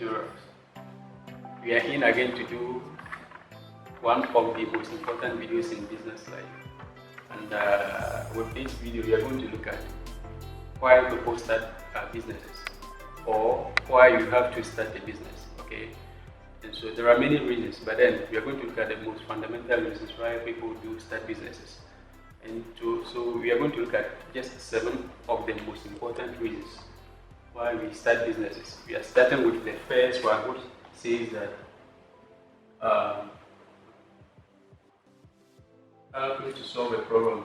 entrepreneurs. We are in again to do one of the most important videos in business life. And with this video, we are going to look at why people start businesses, or why you have to start a business. Okay, and so there are many reasons, but then we are going to look at the most fundamental reasons why people do start businesses. And so we are going to look at just 7 of the most important reasons why we start businesses. We are starting with the first one, which says that help me to solve a problem.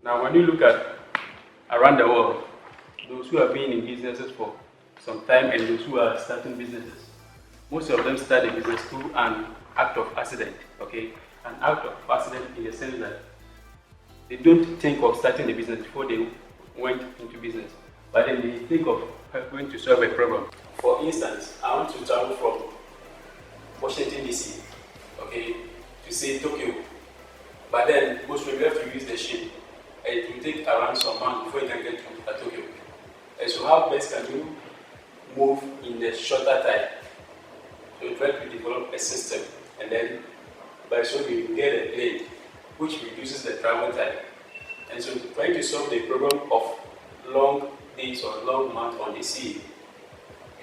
Now, when you look at around the world, those who have been in businesses for some time and those who are starting businesses, most of them start a business through an act of accident. Okay, an act of accident in the sense that they don't think of starting a business before they went into business, but then they think of going to solve a problem. For instance, I want to travel from Washington DC, okay, to say Tokyo, but then most people have to use the ship, and it will take around some months before you can get to Tokyo. And so how best can you move in a shorter time? So you try to develop a system, and then by so you get a plane which reduces the travel time. And so trying to solve the problem of long days or long months on the sea,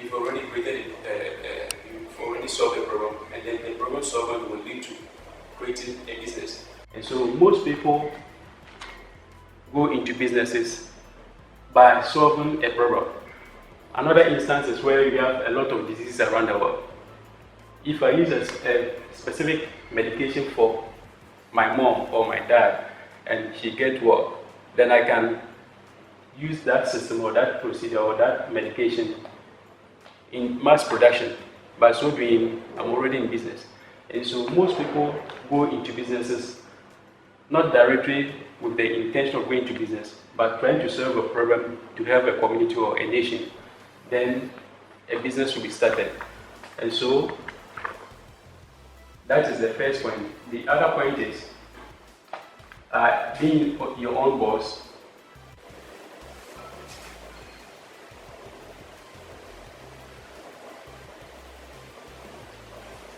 you've already you've already solved a problem, and then the problem solving will lead to creating a business. And so most people go into businesses by solving a problem. Another instance is where you have a lot of diseases around the world. If I use a specific medication for my mom or my dad and she gets well, then I can use that system or that procedure or that medication in mass production. By so doing, I'm already in business. And so most people go into businesses not directly with the intention of going to business, but trying to solve a problem to help a community or a nation. Then a business will be started. And so that is the first point. The other point is being your own boss.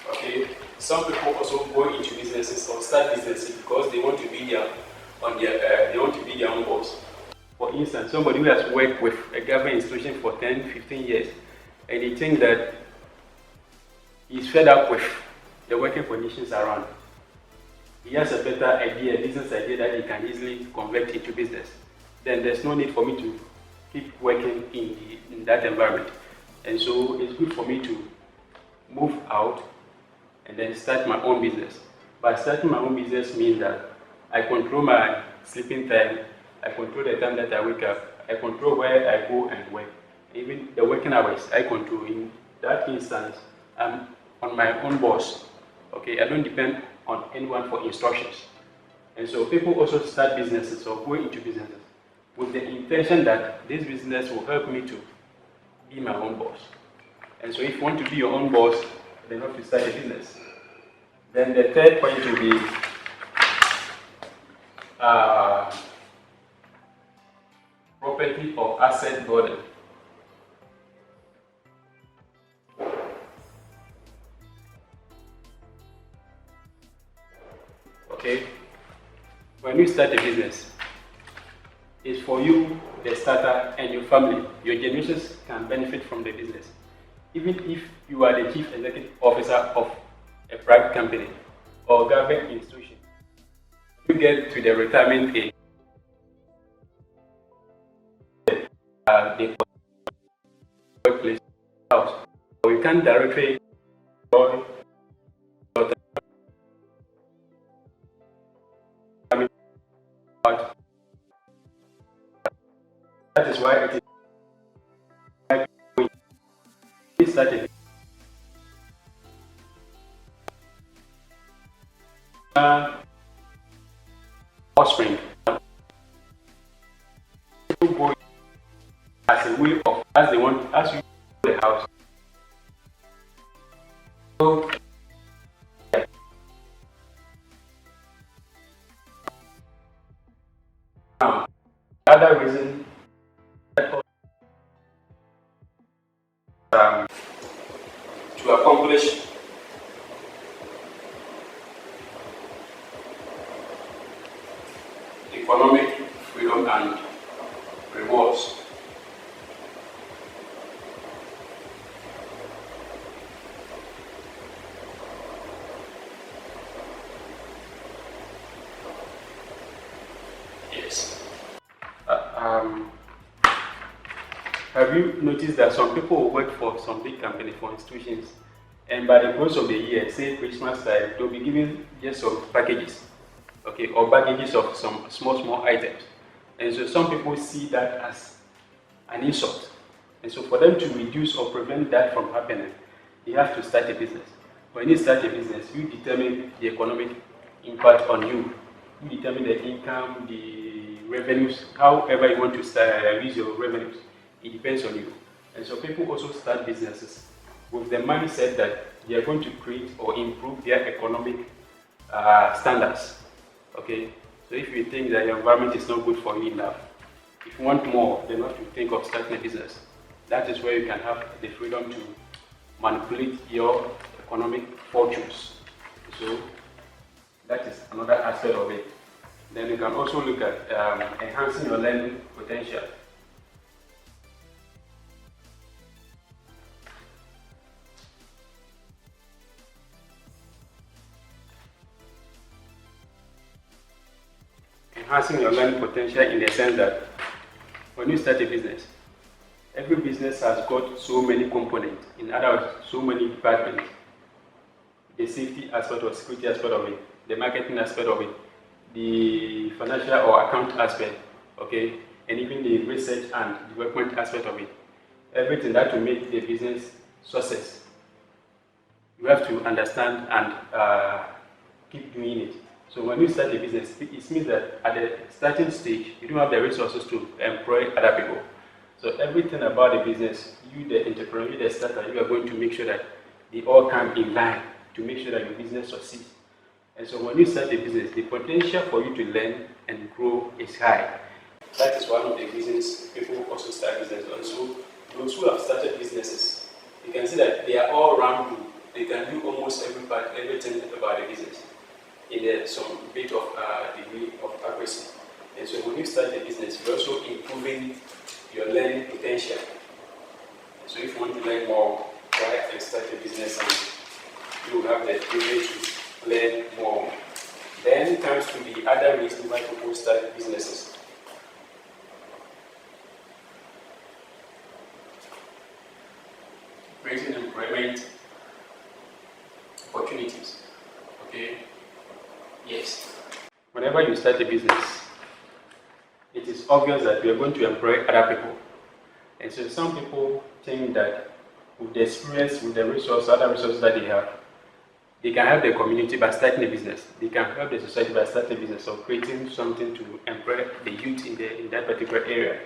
Okay, some people also go into businesses or start businesses because they want to be their own boss. For instance, somebody who has worked with a government institution for 10, 15 years, and he thinks that he's fed up with the working conditions around. He has a better idea, a business idea that he can easily convert into business. Then there's no need for me to keep working in that environment. And so it's good for me to move out and then start my own business. By starting my own business means that I control my sleeping time, I control the time that I wake up, I control where I go and work. Even the working hours I control. In that instance, I'm on my own boss. Okay, I don't depend on anyone for instructions. And so people also start businesses or go into businesses with the intention that this business will help me to be my own boss. And so if you want to be your own boss, then you have to start a business. Then the third point will be property or asset burden. Okay, when you start a business, it's for you, the starter, and your family. Your generations can benefit from the business. Even if you are the chief executive officer of a private company or government institution, you get to the retirement age, the workplace house, or you can't directly enjoy but that is why it is started. Offspring. People go as a way of, as they want, as you go to the house. So, other reason to accomplish economic freedom and rewards. Yes. Have you noticed that some people work for some big company, for institutions, and by the course of the year, say Christmas time, they'll be given just some packages, okay, or baggages of some small items. And so some people see that as an insult. And so for them to reduce or prevent that from happening, you have to start a business. When you start a business, you determine the economic impact on you. You determine the income, the revenues, however you want to use your revenues. It depends on you. And so people also start businesses with the mindset that they are going to create or improve their economic standards. Okay? So if you think that your environment is not good for you enough, if you want more, then what you think of starting a business. That is where you can have the freedom to manipulate your economic fortunes. So that is another aspect of it. Then you can also look at enhancing your learning potential. Enhancing your learning potential in the sense that when you start a business, every business has got so many components, in other words, so many departments. The safety aspect or security aspect of it, the marketing aspect of it, the financial or account aspect, okay, and even the research and development aspect of it. Everything that will make the business success. You have to understand and keep doing it. So when you start a business, it means that at the starting stage, you don't have the resources to employ other people. So everything about the business, you the entrepreneur, you the starter, you are going to make sure that they all come in line to make sure that your business succeeds. And so when you start a business, the potential for you to learn and grow is high. That is one of the reasons people also start business. Also, those who have started businesses, you can see that they are all round good. They can do almost everything about the business in some bit of degree of accuracy. And so when you start a business, you're also improving your learning potential. So if you want to learn more, try and start a business and you will have the privilege to learn more. Then comes to the other reason why people start businesses. Creating employment opportunities. Okay? Yes. Whenever you start a business, it is obvious that you are going to employ other people. And so some people think that with the experience, with the other resources that they have, they can help the community by starting a business. They can help the society by starting a business or creating something to employ the youth in that particular area.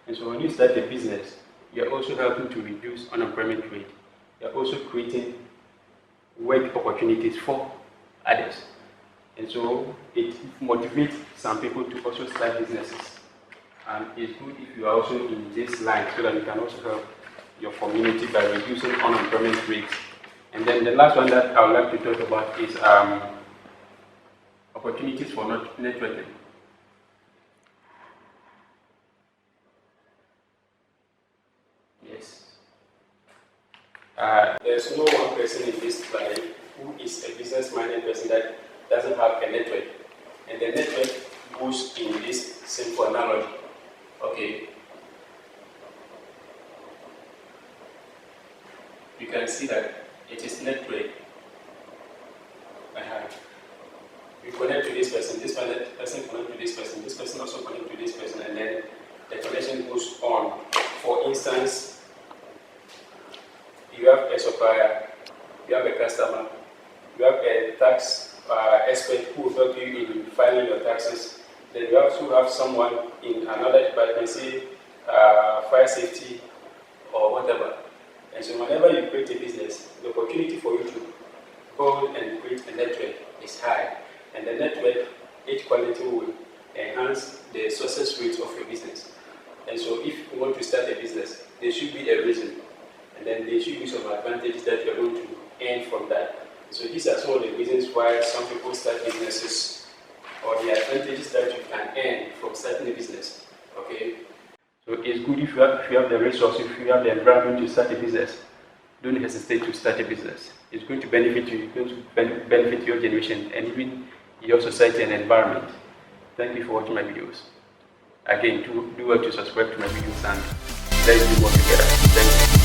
And so when you start a business, you're also helping to reduce unemployment rate. You're also creating work opportunities for others. And so it motivates some people to also start businesses. And it's good if you are also in this line so that you can also help your community by reducing unemployment rates. And then the last one that I would like to talk about is opportunities for networking. Yes. There's no one person in this life who is a business-minded person that doesn't have a network. And the network goes in this simple analogy. Okay. You can see that it is network. You connect to this person connect to this person also connect to this person, and then the connection goes on. For instance, you have a supplier, you have a customer, you have a tax expert who will help you in filing your taxes. Then you also have someone in another department, say fire safety or whatever. And so whenever you create a business, the opportunity for you to build and create a network is high. And the network, each quality will enhance the success rate of your business. And so if you want to start a business, there should be a reason, and then there should be some advantages that you're going to earn from that. So these are some of the reasons why some people start businesses, or the advantages that you can earn from starting a business. Okay? So it's good if you have the resources, if you have the environment to start a business. Don't hesitate to start a business. It's going to benefit you, it's going to benefit your generation and even your society and environment. Thank you for watching my videos. Again, do well to subscribe to my videos and let's do work together. Thank you.